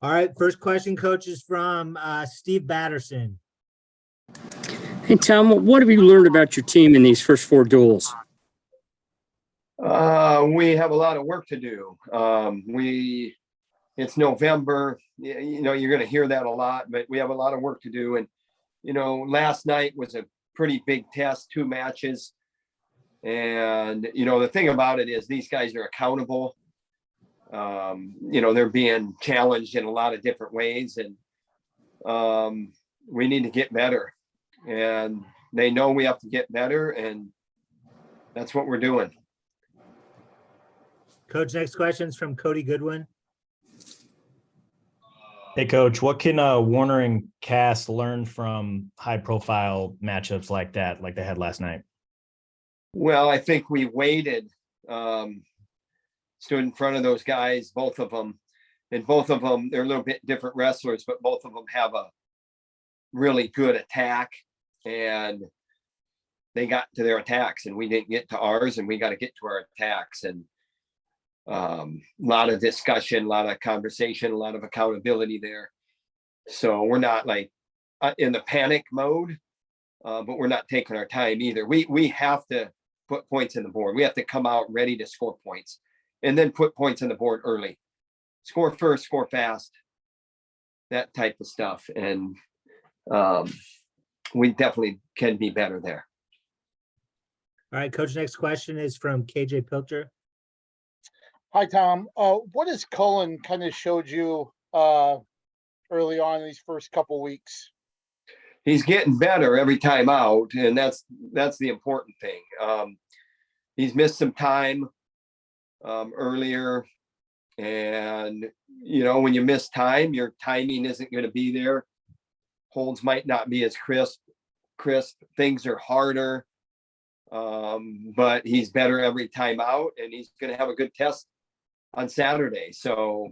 All right, first question, coach, is from Steve Batterson. Hey, Tom, what have you learned about your team in these first four duels? We have a lot of work to do. It's November, you're going to hear that a lot, but we have a lot of work to do. And, last night was a pretty big test, 2 matches. And, the thing about it is these guys are accountable. They're being challenged in a lot of different ways, and we need to get better. And they know we have to get better, and that's what we're doing. Coach, next question is from Cody Goodwin. Hey, Coach, what can Warner and Cass learn from high-profile matchups like that, like they had last night? Well, I think we waited, stood in front of those guys, both of them. And both of them, they're a little bit different wrestlers, but both of them have a really good attack. And they got to their attacks, and we didn't get to ours, and we got to get to our attacks. And a lot of discussion, a lot of conversation, a lot of accountability there. So we're not like in the panic mode, but we're not taking our time either. We have to put points in the board. We have to come out ready to score points, and then put points on the board early. Score first, score fast, that type of stuff. And we definitely can be better there. All right, coach, next question is from KJ Pilcher. Hi, Tom. What has Cullen kind of showed you early on in these first couple weeks? He's getting better every time out, and that's the important thing. He's missed some time earlier, and when you miss time, your timing isn't going to be there. Holds might not be as crisp. Things are harder, but he's better every time out, and he's going to have a good test on Saturday. So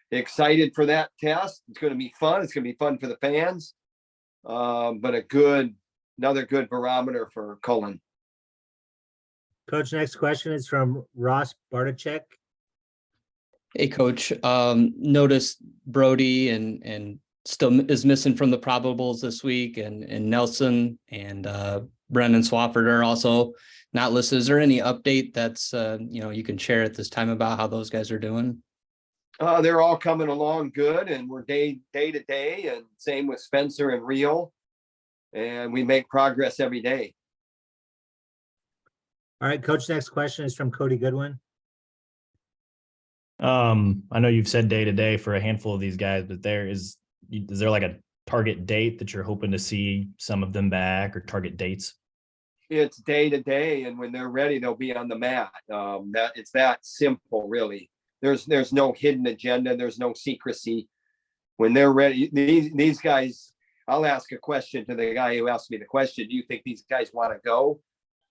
excited for that test. It's going to be fun. It's going to be fun for the fans. But another good barometer for Cullen. Coach, next question is from Ross Bartachek. Hey, Coach. Noticed Brody and still is missing from the probables this week, and Nelson and Brendan Swafford are also not listed. Is there any update that's you can share at this time about how those guys are doing? They're all coming along good, and we're day to day, and same with Spencer and Rio, and we make progress every day. All right, coach, next question is from Cody Goodwin. I know you've said day to day for a handful of these guys, but is there like a target date that you're hoping to see some of them back, or target dates? It's day to day, and when they're ready, they'll be on the mat. It's that simple, really. There's no hidden agenda. There's no secrecy. When they're ready, these guys, I'll ask a question to the guy who asked me the question. Do you think these guys want to go?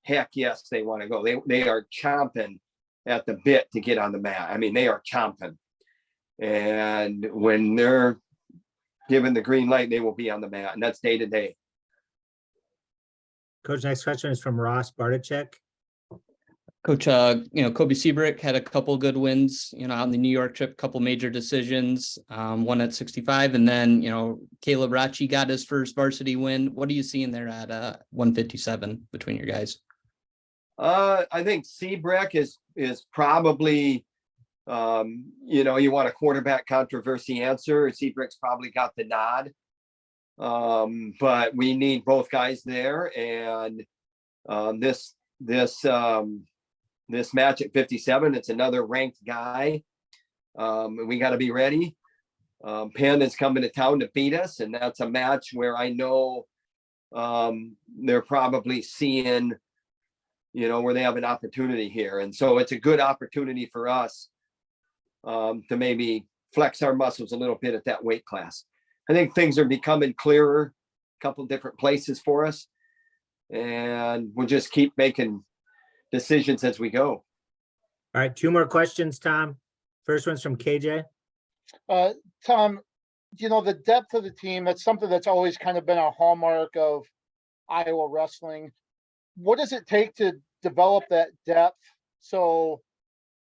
Heck yes, they want to go. They are chomping at the bit to get on the mat. I mean, they are chomping. And when they're given the green light, they will be on the mat, and that's day to day. Coach, next question is from Ross Bartachek. Coach, Kobe Seabrook had a couple good wins, on the New York trip, couple major decisions, one at 65, and then, Caleb Rachi got his first varsity win. What are you seeing there at 157 between your guys? I think Seabrook is probably, you want a quarterback controversy answer. Seabrook's probably got the nod. But we need both guys there, and this match at 57, it's another ranked guy. We got to be ready. Penn is coming to town to beat us, and that's a match where I know they're probably seeing, where they have an opportunity here. And so it's a good opportunity for us to maybe flex our muscles a little bit at that weight class. I think things are becoming clearer, a couple of different places for us, and we'll just keep making decisions as we go. All right, 2 more questions, Tom. First one's from KJ. Tom, the depth of the team, that's something that's always kind of been a hallmark of Iowa wrestling. What does it take to develop that depth so,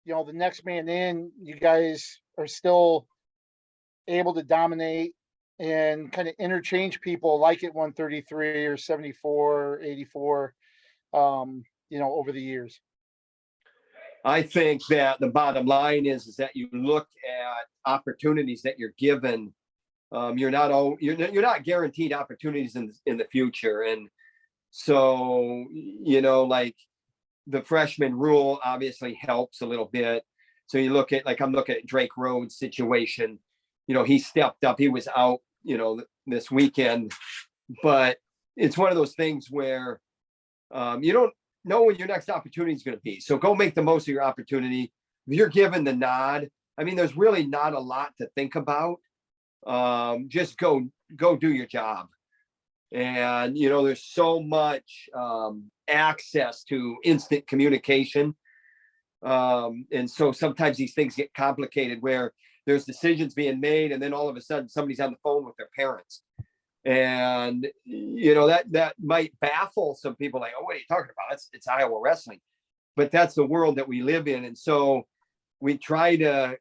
the next man in, you guys are still able to dominate and kind of interchange people like at 133 or 74, or 84, over the years? I think that the bottom line is that you look at opportunities that you're given. You're not guaranteed opportunities in the future, and so like the freshman rule obviously helps a little bit. So you look at, like, I'm looking at Drake Rhodes' situation. He stepped up. He was out, this weekend, but it's one of those things where you don't know when your next opportunity is going to be. So go make the most of your opportunity. If you're given the nod, I mean, there's really not a lot to think about. Just go do your job. And, there's so much access to instant communication. And so sometimes these things get complicated where there's decisions being made, and then all of a sudden somebody's on the phone with their parents. And, that might baffle some people, like, oh, what are you talking about? It's Iowa wrestling. But that's the world that we live in. And so we try to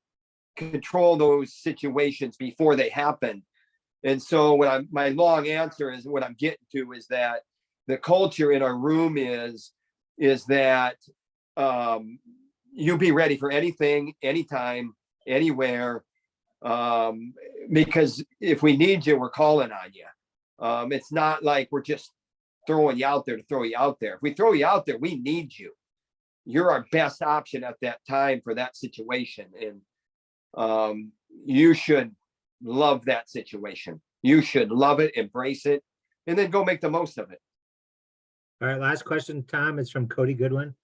control those situations before they happen. And so my long answer is, what I'm getting to is that the culture in our room is that you be ready for anything, anytime, anywhere, because if we need you, we're calling on you. It's not like we're just throwing you out there to throw you out there. If we throw you out there, we need you. You're our best option at that time for that situation. And you should love that situation. You should love it, embrace it, and then go make the most of it. All right, last question, Tom, is from Cody Goodwin.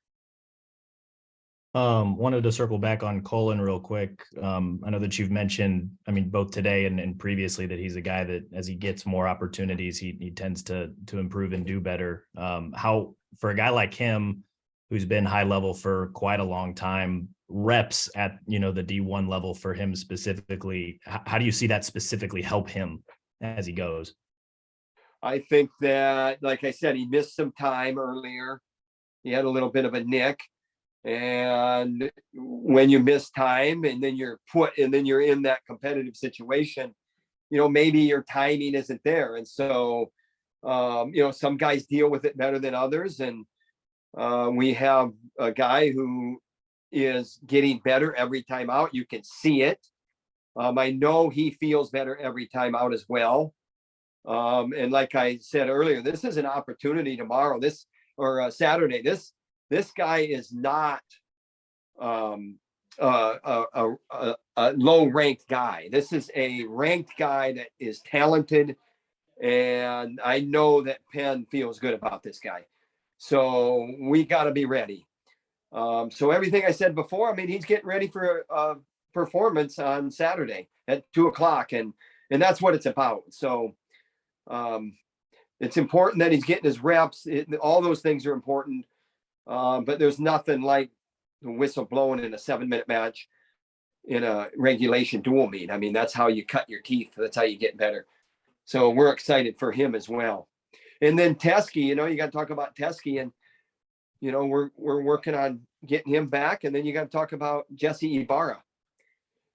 Wanted to circle back on Cullen real quick. I know that you've mentioned, I mean, both today and previously, that he's a guy that as he gets more opportunities, he tends to improve and do better. How, for a guy like him, who's been high level for quite a long time, reps at, the D1 level for him specifically, how do you see that specifically help him as he goes? I think that, like I said, he missed some time earlier. He had a little bit of a nick. And when you miss time and then you're in that competitive situation, maybe your timing isn't there. And so, some guys deal with it better than others. And we have a guy who is getting better every time out. You can see it. I know he feels better every time out as well. And like I said earlier, this is an opportunity tomorrow, Saturday. This guy is not a low-ranked guy. This is a ranked guy that is talented, and I know that Penn feels good about this guy. So we got to be ready. So everything I said before, I mean, he's getting ready for a performance on Saturday at 2:00, and that's what it's about. So it's important that he's getting his reps. All those things are important. But there's nothing like the whistle blowing in a 7-minute match in a regulation dual meet. I mean, that's how you cut your teeth. That's how you get better. So we're excited for him as well. And then Teskey, you got to talk about Teskey, and we're working on getting him back. And then you got to talk about Jesse Ibarra.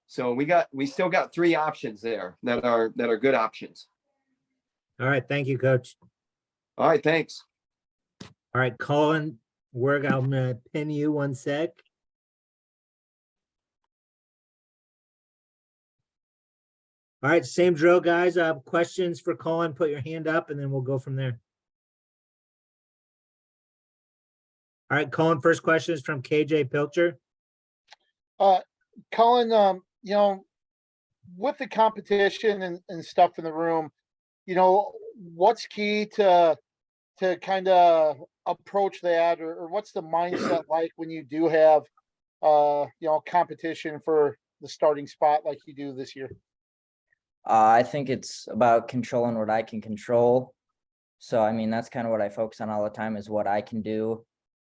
So we still got 3 options there that are good options. All right, thank you, Coach. All right, thanks. All right, Cullen, I'm gonna pin you 1 sec. All right, same drill, guys. Questions for Cullen, put your hand up and then we'll go from there. All right, Cullen, first question is from KJ Pilcher. Cullen, with the competition and stuff in the room, what's key to kind of approach that, or what's the mindset like when you do have competition for the starting spot like you do this year? I think it's about controlling what I can control. So, I mean, that's kind of what I focus on all the time, is what I can do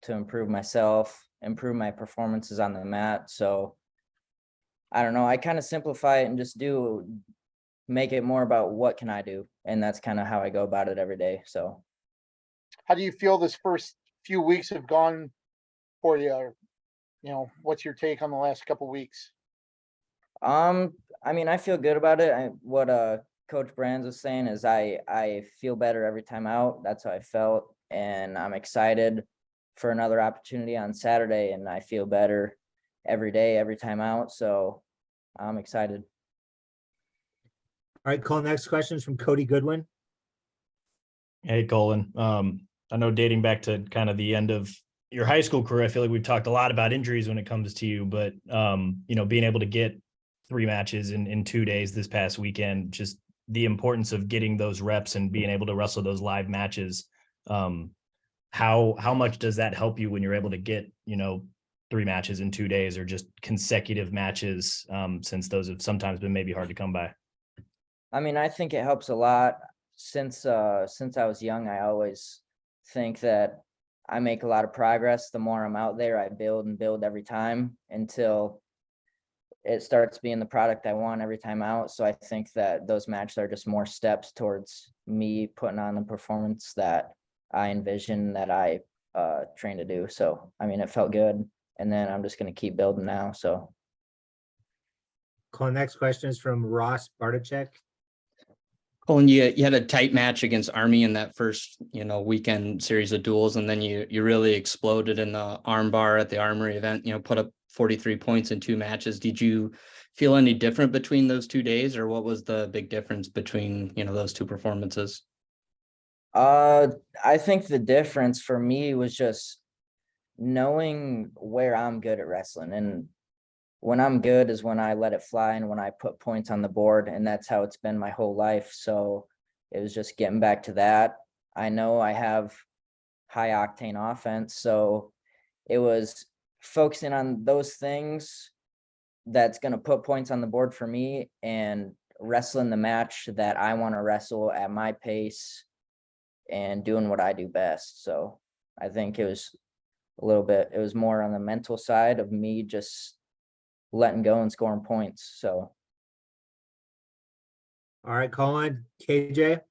to improve myself, improve my performances on the mat. So I don't know, I kind of simplify it and just make it more about what can I do. And that's kind of how I go about it every day. So how do you feel this first few weeks have gone for you? Or, what's your take on the last couple of weeks? I I mean, I feel good about it. What Coach Brands was saying is I feel better every time out. That's how I felt. And I'm excited for another opportunity on Saturday, and I feel better every day, every time out. So I'm excited. All right, Cole, next question is from Cody Goodwin. Hey, Colin. I know dating back to kind of the end of your high school career, I feel like we've talked a lot about injuries when it comes to you, but being able to get 3 matches in 2 days this past weekend, just the importance of getting those reps and being able to wrestle those live matches. How much does that help you when you're able to get, 3 matches in 2 days or just consecutive matches, since those have sometimes been maybe hard to come by? I mean, I think it helps a lot. Since I was young, I always think that I make a lot of progress. The more I'm out there, I build and build every time until it starts being the product I want every time out. So I think that those matches are just more steps towards me putting on the performance that I envision, that I train to do. So, I mean, it felt good. And then I'm just going to keep building now. So. Cole, next question is from Ross Bartachek. Colin, you had a tight match against Army in that first, weekend series of duels, and then you really exploded in the arm bar at the Armory event, put up 43 points in 2 matches. Did you feel any different between those 2 days, or what was the big difference between, those 2 performances? I think the difference for me was just knowing where I'm good at wrestling, and when I'm good is when I let it fly and when I put points on the board, and that's how it's been my whole life. So it was just getting back to that. I know I have high octane offense, so it was focusing on those things that's going to put points on the board for me and wrestling the match that I want to wrestle at my pace and doing what I do best. So I think it was it was more on the mental side of me just letting go and scoring points. So. All right, Colin, KJ.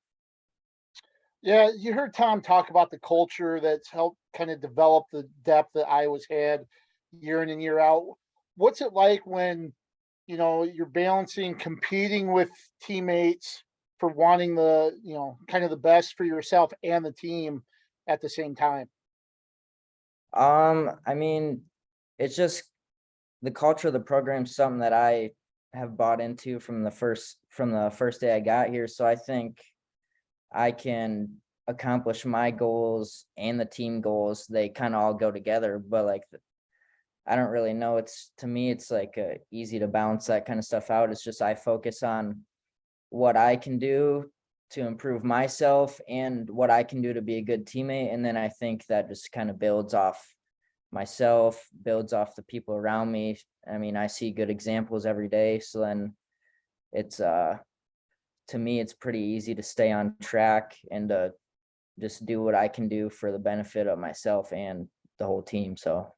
Yeah, you heard Tom talk about the culture that's helped kind of develop the depth that Iowa's had year in and year out. What's it like when, you're balancing competing with teammates for wanting the, kind of the best for yourself and the team at the same time? I mean, it's just the culture of the program is something that I have bought into from the first day I got here. So I think I can accomplish my goals and the team goals. They kind of all go together, but I don't really know. To me, it's easy to balance that kind of stuff out. It's just, I focus on what I can do to improve myself and what I can do to be a good teammate. And then I think that just kind of builds off myself, builds off the people around me. I mean, I see good examples every day. So then it's, to me, it's pretty easy to stay on track and to just do what I can do for the benefit of myself and the whole team. So. All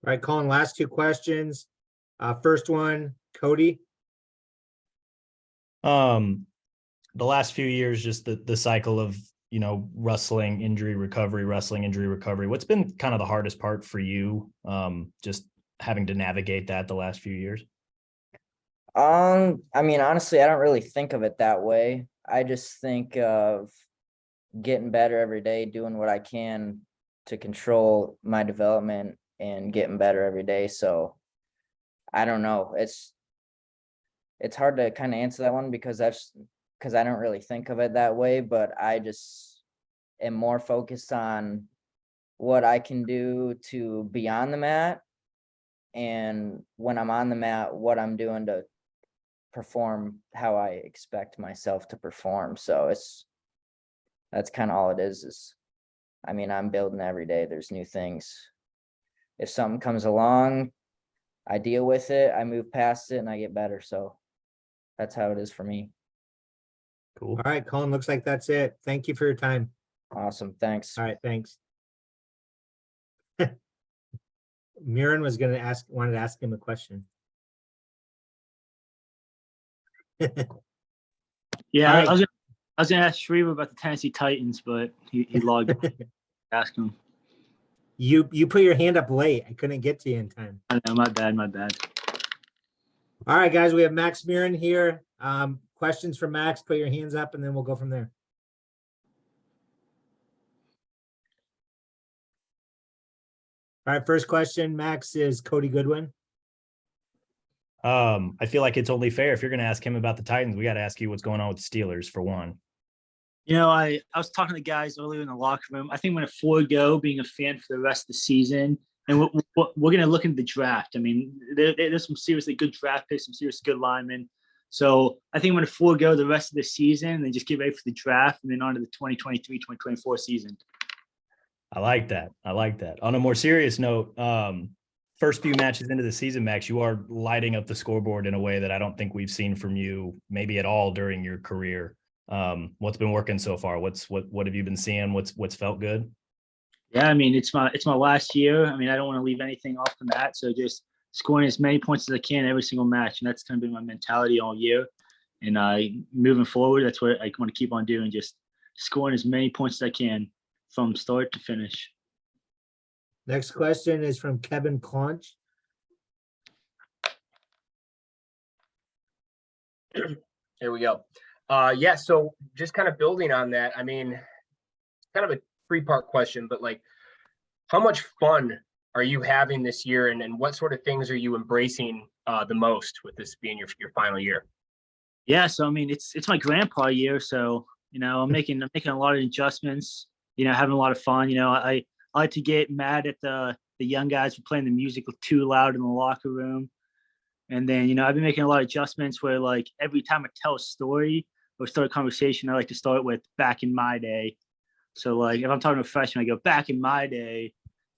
right, Colin, last 2 questions. First one, Cody. The last few years, just the cycle of, wrestling injury recovery. What's been kind of the hardest part for you? Just having to navigate that the last few years? I mean, honestly, I don't really think of it that way. I just think of getting better every day, doing what I can to control my development and getting better every day. So I don't know. It's hard to kind of answer that one because I don't really think of it that way, but I just am more focused on what I can do to be on the mat, and when I'm on the mat, what I'm doing to perform how I expect myself to perform. So that's kind of all it is, I mean, I'm building every day. There's new things. If something comes along, I deal with it, I move past it, and I get better. So that's how it is for me. Cool. All right, Colin, looks like that's it. Thank you for your time. Awesome. Thanks. All right, thanks. Murin wanted to ask him a question. Yeah, All right. I was gonna ask Schriever about the Tennessee Titans, but he logged off. Ask him. You put your hand up late. I couldn't get to you in time. I know, my bad. All right, guys, we have Max Murin here. Questions for Max, put your hands up and then we'll go from there. All right, first question, Max, is Cody Goodwin. I feel like it's only fair if you're going to ask him about the Titans, we got to ask you what's going on with the Steelers for one. You know, I was talking to the guys earlier in the locker room. I think I'm going to forego being a fan for the rest of the season. And we're going to look into the draft. I mean, there's some seriously good draft picks, some seriously good linemen. So I think I'm going to forego the rest of the season and then just get ready for the draft and then on to the 2023-2024 season. I like that. I like that. On a more serious note, first few matches into the season, Max, you are lighting up the scoreboard in a way that I don't think we've seen from you maybe at all during your career. What's been working so far? What have you been seeing? What's felt good? Yeah, I mean, it's my last year. I mean, I don't want to leave anything off the mat. So just scoring as many points as I can every single match. And that's going to be my mentality all year. And moving forward, that's what I want to keep on doing, just scoring as many points as I can from start to finish. Next question is from Kevin Conch. Here we go. Yeah, so just kind of building on that, I mean, kind of a three-part question, but like, how much fun are you having this year, and what sort of things are you embracing the most with this being your final year? Yeah, so I mean, it's my grandpa year, so you know, I'm making a lot of adjustments. You know, having a lot of fun. You know, I like to get mad at the young guys for playing the music too loud in the locker room. And then, you know, I've been making a lot of adjustments where like every time I tell a story or start a conversation, I like to start with back in my day. So like if I'm talking to a freshman, I go, back in my day,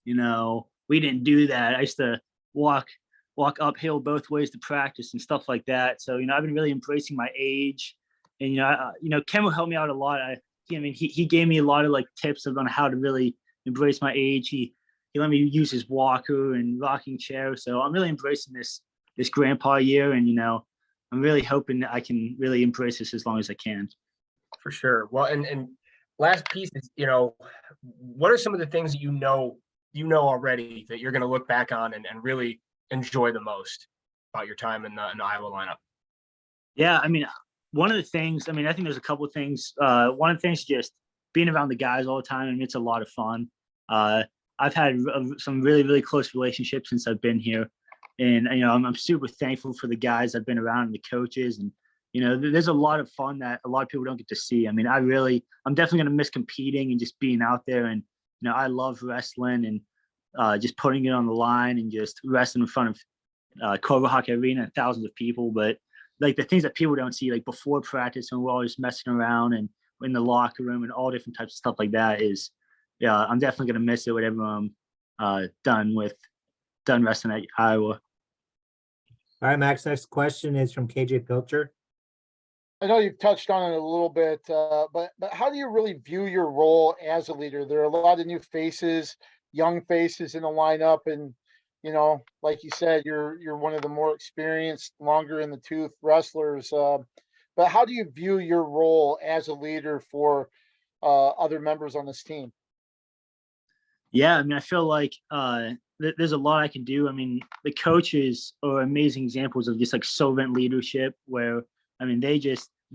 you know, we didn't do that. I used to walk uphill both ways to practice and stuff like that. So, you know, I've been really embracing my age. And, you know, Ken will help me out a lot. He gave me a lot of like tips on how to really embrace my age. He let me use his walker and rocking chair. So I'm really embracing this grandpa year. And, you know, I'm really hoping that I can really embrace this as long as I can. For sure. Well, and last piece is, you know, what are some of the things that you know already that you're going to look back on and really enjoy the most about your time in the Iowa lineup? Yeah, I mean, one of the things, I mean, I think there's a couple of things. One of the things is just being around the guys all the time. I mean, it's a lot of fun. I've had some really, really close relationships since I've been here. And, you know, I'm super thankful for the guys I've been around and the coaches. And, you know, there's a lot of fun that a lot of people don't get to see. I mean, I'm definitely going to miss competing and just being out there. And, you know, I love wrestling and just putting it on the line and just wrestling in front of Cobra Hawk Arena and thousands of people. But like the things that people don't see, like before practice and we're always messing around and in the locker room and all different types of stuff like that is, yeah, I'm definitely going to miss it whenever I'm done wrestling at Iowa. All right, Max, next question is from KJ Pilcher. I know you've touched on it a little bit, but how do you really view your role as a leader? There are a lot of new faces, young faces in the lineup, and you know, like you said, you're one of the more experienced, longer in the tooth wrestlers. But how do you view your role as a leader for other members on this team? Yeah, I mean, I feel like there's a lot I can do. I mean, the coaches are amazing examples of just like servant leadership where, I mean, they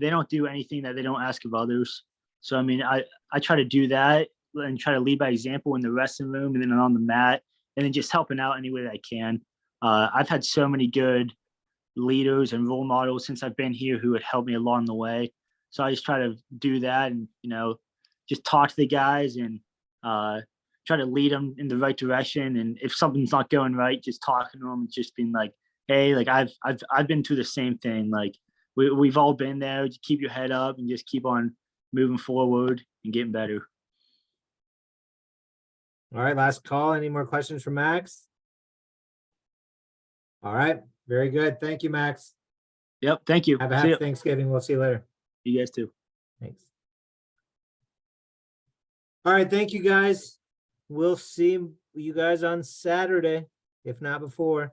don't do anything that they don't ask of others. So, I mean, I try to do that and try to lead by example in the wrestling room and then on the mat and then just helping out any way that I can. I've had so many good leaders and role models since I've been here who had helped me along the way. So I just try to do that and, you know, just talk to the guys and try to lead them in the right direction. And if something's not going right, just talking to them and just being like, hey, like I've been through the same thing. Like we've all been there. Just keep your head up and just keep on moving forward and getting better. All right, last call. Any more questions for Max? All right, very good. Thank you, Max. Yep. Thank you. Have a happy Thanksgiving. We'll see you later. You guys too. Thanks. All right, thank you guys. We'll see you guys on Saturday, if not before.